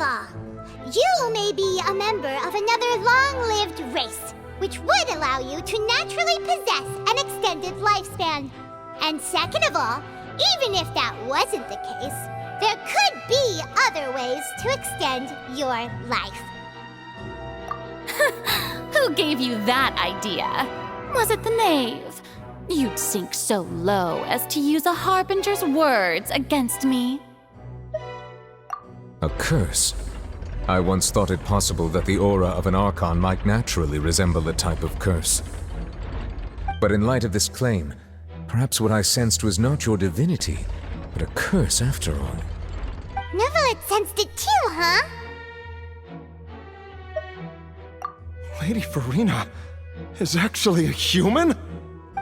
of all, you may be a member of another long-lived race, which would allow you to naturally possess an extended lifespan. And second of all, even if that wasn't the case, there could be other ways to extend your life. Who gave you that idea? Was it the knave? You'd sink so low as to use a harbinger's words against me. A curse? I once thought it possible that the aura of an Archon might naturally resemble a type of curse. But in light of this claim, perhaps what I sensed was not your divinity, but a curse after all. Neverlet sensed it too, huh? Lady Furina is actually a human?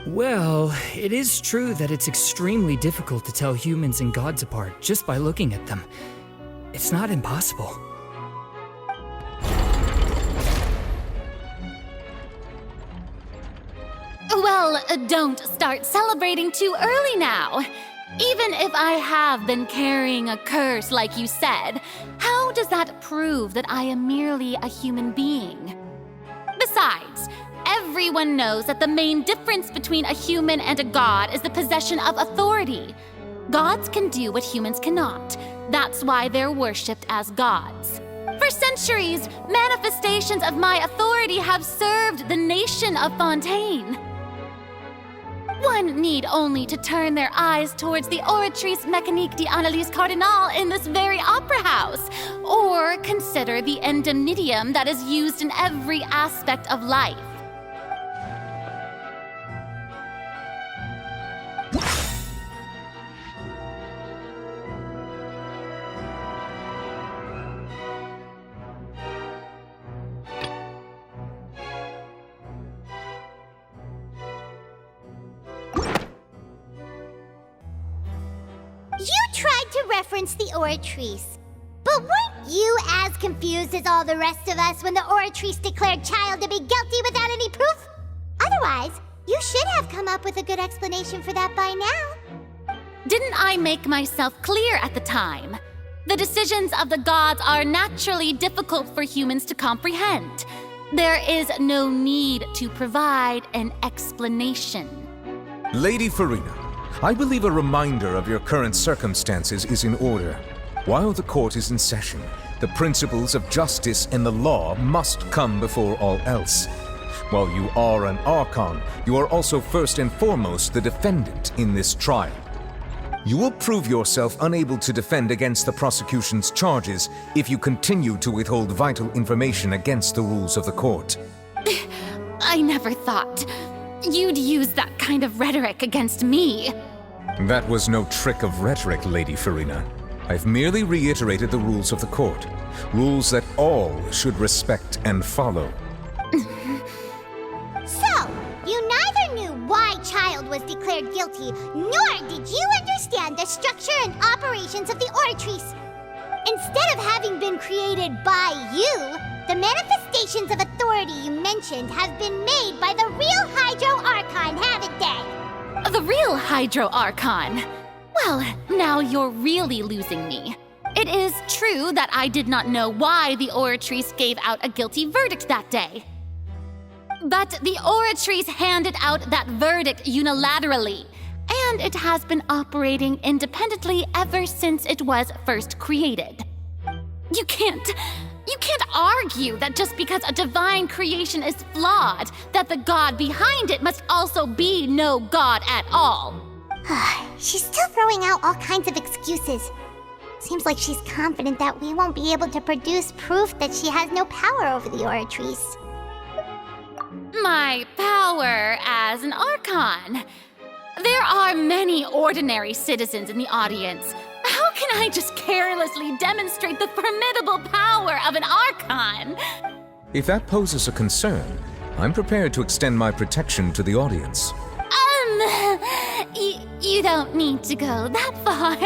Well, it is true that it's extremely difficult to tell humans and gods apart just by looking at them. It's not impossible. Well, don't start celebrating too early now. Even if I have been carrying a curse like you said, how does that prove that I am merely a human being? Besides, everyone knows that the main difference between a human and a god is the possession of authority. Gods can do what humans cannot. That's why they're worshipped as gods. For centuries, manifestations of my authority have served the nation of Fontaine. One need only to turn their eyes towards the Oratrice Mécanique d'Analyse Cardinal in this very opera house, or consider the indemnitium that is used in every aspect of life. You tried to reference the Oratrice. But weren't you as confused as all the rest of us when the Oratrice declared Child to be guilty without any proof? Otherwise, you should have come up with a good explanation for that by now. Didn't I make myself clear at the time? The decisions of the gods are naturally difficult for humans to comprehend. There is no need to provide an explanation. Lady Furina, I believe a reminder of your current circumstances is in order. While the court is in session, the principles of justice and the law must come before all else. While you are an Archon, you are also first and foremost the defendant in this trial. You will prove yourself unable to defend against the prosecution's charges if you continue to withhold vital information against the rules of the court. I never thought you'd use that kind of rhetoric against me. That was no trick of rhetoric, Lady Furina. I've merely reiterated the rules of the court. Rules that all should respect and follow. So, you neither knew why Child was declared guilty, nor did you understand the structure and operations of the Oratrice. Instead of having been created by you, the manifestations of authority you mentioned have been made by the real Hydro Archon, haven't they? The real Hydro Archon? Well, now you're really losing me. It is true that I did not know why the Oratrice gave out a guilty verdict that day. But the Oratrice handed out that verdict unilaterally, and it has been operating independently ever since it was first created. You can't argue that just because a divine creation is flawed, that the god behind it must also be no god at all. She's still throwing out all kinds of excuses. Seems like she's confident that we won't be able to produce proof that she has no power over the Oratrice. My power as an Archon. There are many ordinary citizens in the audience. How can I just carelessly demonstrate the formidable power of an Archon? If that poses a concern, I'm prepared to extend my protection to the audience. You don't need to go that far.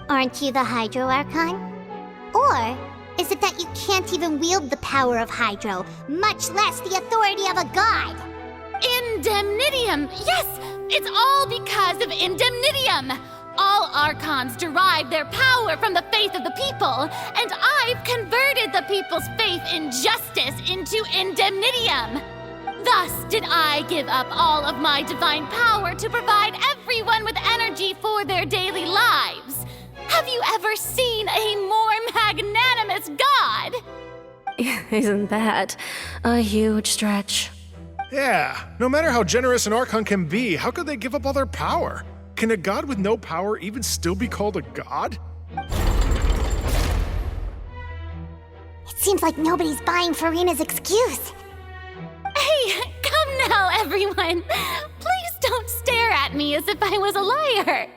Aren't you the Hydro Archon? Or is it that you can't even wield the power of Hydro, much less the authority of a god? Indemnitium! Yes! It's all because of Indemnitium! All Archons derive their power from the faith of the people, and I've converted the people's faith in justice into Indemnitium. Thus did I give up all of my divine power to provide everyone with energy for their daily lives. Have you ever seen a more magnanimous god? Isn't that a huge stretch? Yeah, no matter how generous an Archon can be, how could they give up all their power? Can a god with no power even still be called a god? It seems like nobody's buying Furina's excuse. Hey, come now, everyone. Please don't stare at me as if I was a liar.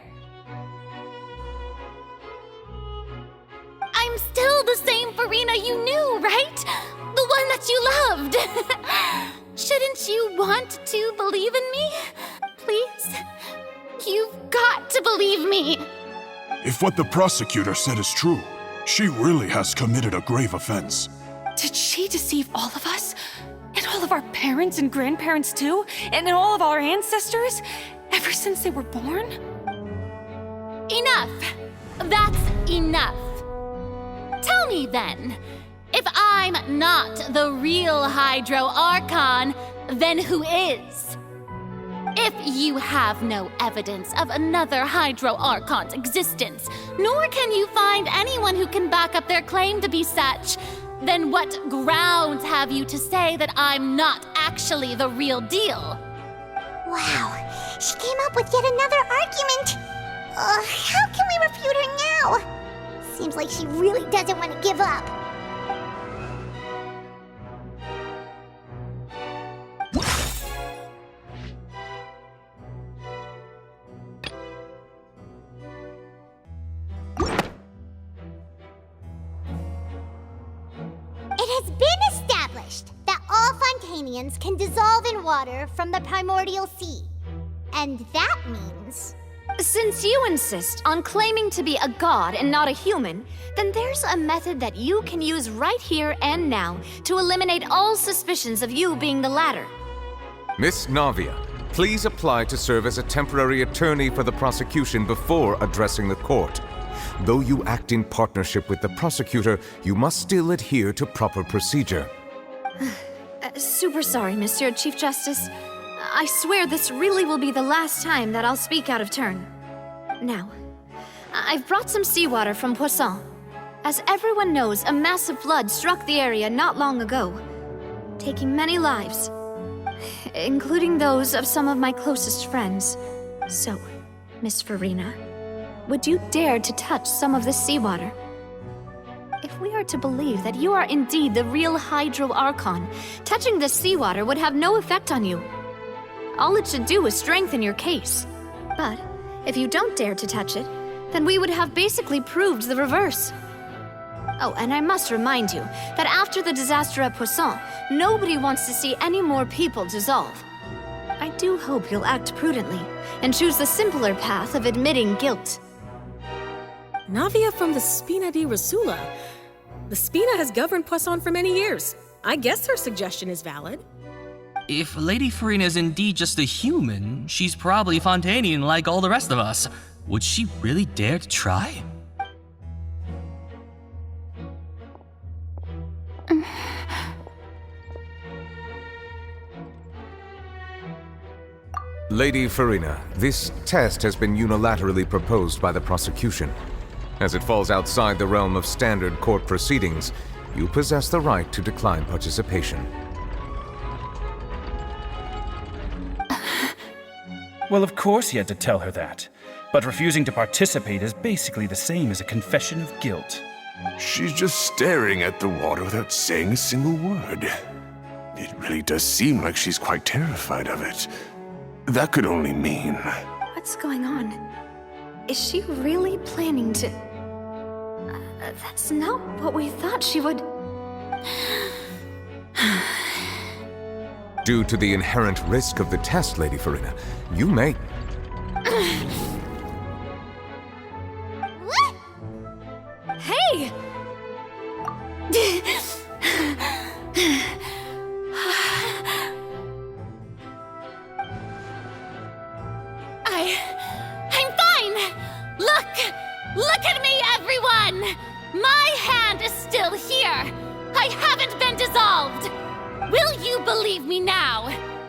I'm still the same Furina you knew, right? The one that you loved. Shouldn't you want to believe in me? Please? You've got to believe me. If what the prosecutor said is true, she really has committed a grave offense. Did she deceive all of us? And all of our parents and grandparents too? And all of our ancestors? Ever since they were born? Enough. That's enough. Tell me then, if I'm not the real Hydro Archon, then who is? If you have no evidence of another Hydro Archon's existence, nor can you find anyone who can back up their claim to be such, then what grounds have you to say that I'm not actually the real deal? Wow, she came up with yet another argument. How can we refute her now? Seems like she really doesn't want to give up. It has been established that all Fontanians can dissolve in water from the primordial sea. And that means... Since you insist on claiming to be a god and not a human, then there's a method that you can use right here and now to eliminate all suspicions of you being the latter. Miss Navia, please apply to serve as a temporary attorney for the prosecution before addressing the court. Though you act in partnership with the prosecutor, you must still adhere to proper procedure. Super sorry, Monsieur Chief Justice. I swear this really will be the last time that I'll speak out of turn. Now, I've brought some seawater from Poisson. As everyone knows, a massive flood struck the area not long ago, taking many lives, including those of some of my closest friends. So, Miss Furina, would you dare to touch some of this seawater? If we are to believe that you are indeed the real Hydro Archon, touching this seawater would have no effect on you. All it should do is strengthen your case. But if you don't dare to touch it, then we would have basically proved the reverse. Oh, and I must remind you that after the disaster at Poisson, nobody wants to see any more people dissolve. I do hope you'll act prudently and choose the simpler path of admitting guilt. Navia from the Spina di Rasula. The Spina has governed Poisson for many years. I guess her suggestion is valid. If Lady Furina is indeed just a human, she's probably Fontanian like all the rest of us. Would she really dare to try? Lady Furina, this test has been unilaterally proposed by the prosecution. As it falls outside the realm of standard court proceedings, you possess the right to decline participation. Well, of course he had to tell her that. But refusing to participate is basically the same as a confession of guilt. She's just staring at the water without saying a single word. It really does seem like she's quite terrified of it. That could only mean... What's going on? Is she really planning to... that's not what we thought she would... Due to the inherent risk of the test, Lady Furina, you may... What? Hey! Look at me, everyone! My hand is still here! I haven't been dissolved! Will you believe me now?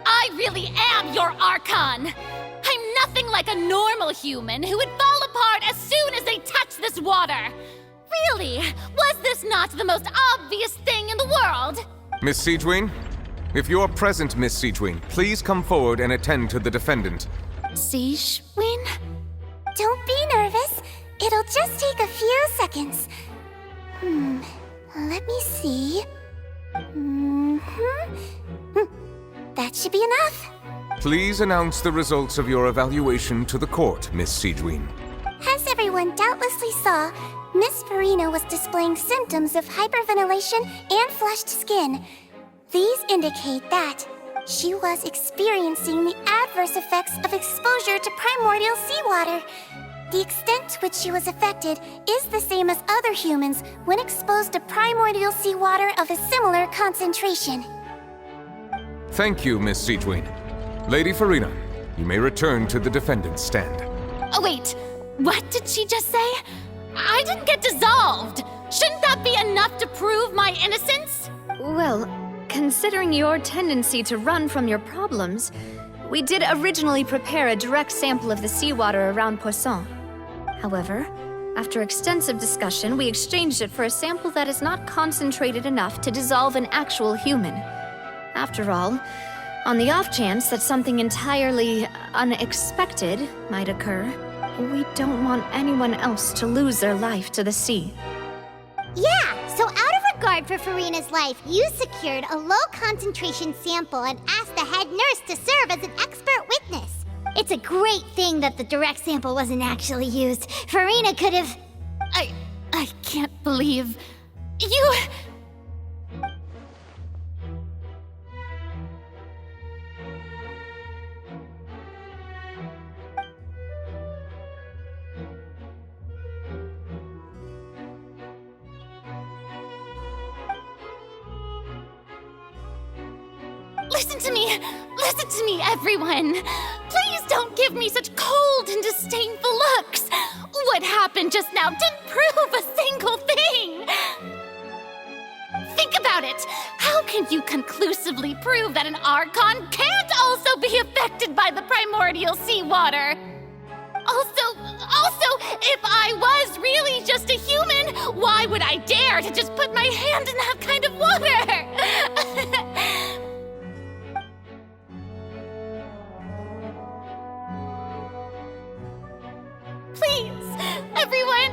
I really am your Archon! I'm nothing like a normal human who would fall apart as soon as they touch this water! Really? Was this not the most obvious thing in the world? Miss Siegewien? If you're present, Miss Siegewien, please come forward and attend to the defendant. Siegewien? Don't be nervous. It'll just take a few seconds. Let me see. That should be enough. Please announce the results of your evaluation to the court, Miss Siegewien. As everyone doubtlessly saw, Miss Furina was displaying symptoms of hyperventilation and flushed skin. These indicate that she was experiencing the adverse effects of exposure to primordial seawater. The extent to which she was affected is the same as other humans when exposed to primordial seawater of a similar concentration. Thank you, Miss Siegewien. Lady Furina, you may return to the defendant's stand. Oh, wait. What did she just say? I didn't get dissolved. Shouldn't that be enough to prove my innocence? Well, considering your tendency to run from your problems, we did originally prepare a direct sample of the seawater around Poisson. However, after extensive discussion, we exchanged it for a sample that is not concentrated enough to dissolve an actual human. After all, on the off chance that something entirely unexpected might occur, we don't want anyone else to lose their life to the sea. Yeah, so out of regard for Furina's life, you secured a low-concentration sample and asked the head nurse to serve as an expert witness. It's a great thing that the direct sample wasn't actually used. Furina could have... I can't believe... You... Listen to me, everyone. Please don't give me such cold and disdainful looks. What happened just now didn't prove a single thing. Think about it. How can you conclusively prove that an Archon can't also be affected by the primordial seawater? Also, if I was really just a human, why would I dare to just put my hand in that kind of water? Please, everyone,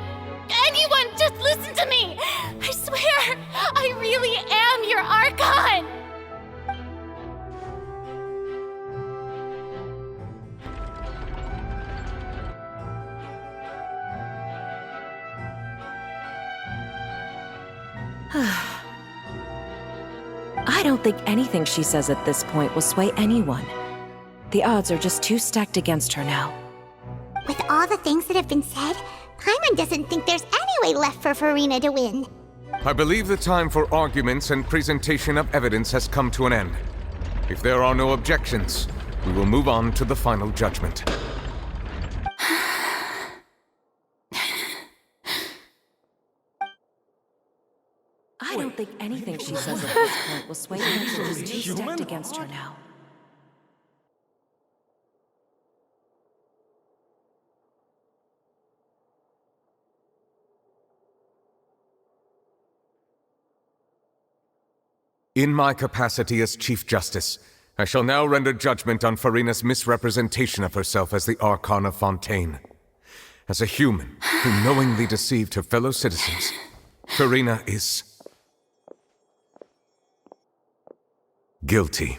anyone, just listen to me. I swear, I really am your Archon. I don't think anything she says at this point will sway anyone. The odds are just too stacked against her now. With all the things that have been said, Paimon doesn't think there's any way left for Furina to win. I believe the time for arguments and presentation of evidence has come to an end. If there are no objections, we will move on to the final judgment. I don't think anything she says at this point will sway anyone. She's too stacked against her now. In my capacity as Chief Justice, I shall now render judgment on Furina's misrepresentation of herself as the Archon of Fontaine. As a human who knowingly deceived her fellow citizens, Furina is... guilty.